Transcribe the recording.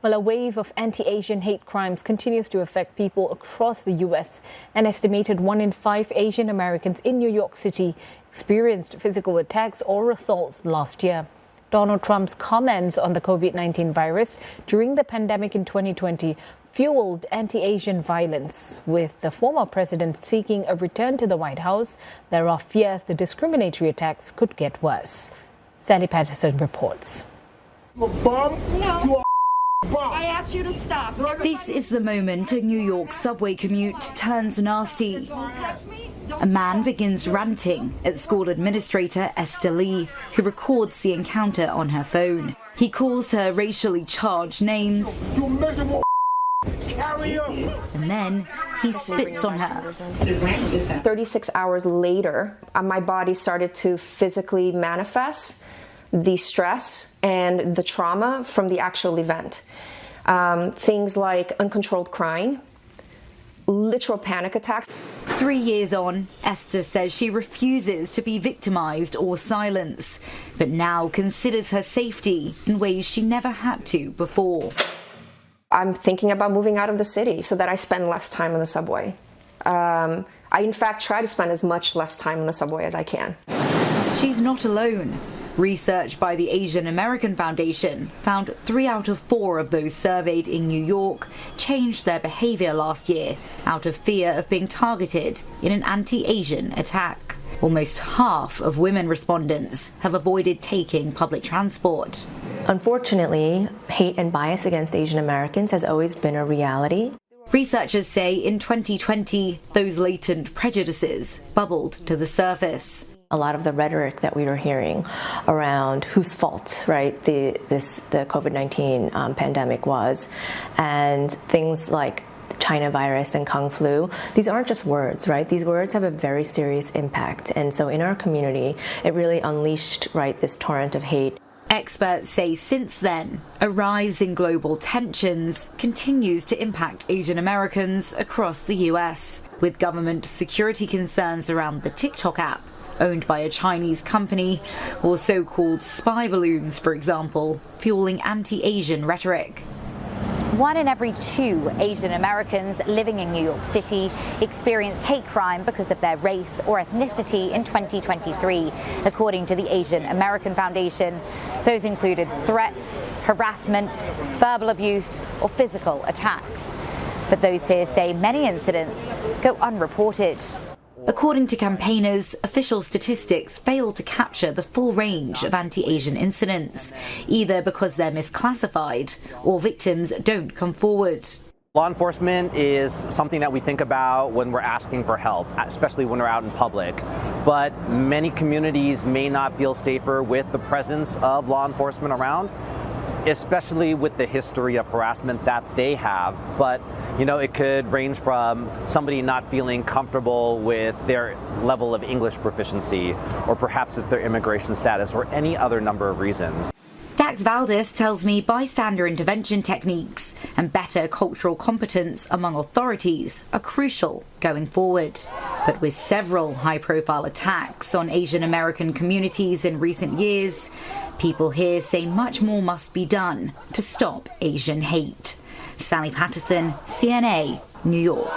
Well, a wave of anti-Asian hate crimes continues to affect people across the U.S. An estimated 1 in 5 Asian Americans in New York City experienced physical attacks or assaults last year. Donald Trump's comments on the COVID-19 virus during the pandemic in 2020 fueled anti-Asian violence, with the former president seeking a return to the White House. There are fears the discriminatory attacks could get worse. Sally Patterson reports. You a bum? No. You a I asked you to stop. This is the moment a New York subway commute turns nasty. A man begins ranting at school administrator Esther Lee, who records the encounter on her phone. He calls her racially charged names. You miserable carrier. And then he spits on her. 36 hours later, my body started to physically manifest the stress and the trauma from the actual event. Things like uncontrolled crying, literal panic attacks. 3 years on, Esther says she refuses to be victimized or silenced, but now considers her safety in ways she never had to before. I'm thinking about moving out of the city so that I spend less time on the subway. I, in fact, try to spend as much less time on the subway as I can. She's not alone. Research by the Asian American Foundation found 3 out of 4 of those surveyed in New York changed their behavior last year out of fear of being targeted in an anti-Asian attack. Almost half of women respondents have avoided taking public transport. Unfortunately, hate and bias against Asian Americans has always been a reality. Researchers say in 2020, those latent prejudices bubbled to the surface. A lot of the rhetoric that we were hearing around whose fault, right, the COVID-19 pandemic was, and things like China virus and Kung flu, these aren't just words, right? These words have a very serious impact. And so in our community, it really unleashed, right, this torrent of hate. Experts say since then, a rise in global tensions continues to impact Asian Americans across the US, with government security concerns around the TikTok app, owned by a Chinese company, or so-called spy balloons, for example, fueling anti-Asian rhetoric. 1 in every 2 Asian Americans living in New York City experienced hate crime because of their race or ethnicity in 2023, according to the Asian American Foundation. Those included threats, harassment, verbal abuse, or physical attacks. But those here say many incidents go unreported. According to campaigners, official statistics fail to capture the full range of anti-Asian incidents, either because they're misclassified or victims don't come forward. Law enforcement is something that we think about when we're asking for help, especially when we're out in public. But many communities may not feel safer with the presence of law enforcement around, especially with the history of harassment that they have. But, you know, it could range from somebody not feeling comfortable with their level of English proficiency, or perhaps it's their immigration status, or any other number of reasons. Dax Valdez tells me bystander intervention techniques and better cultural competence among authorities are crucial going forward. But with several high-profile attacks on Asian American communities in recent years, people here say much more must be done to stop Asian hate. Sally Patterson, CNA, New York.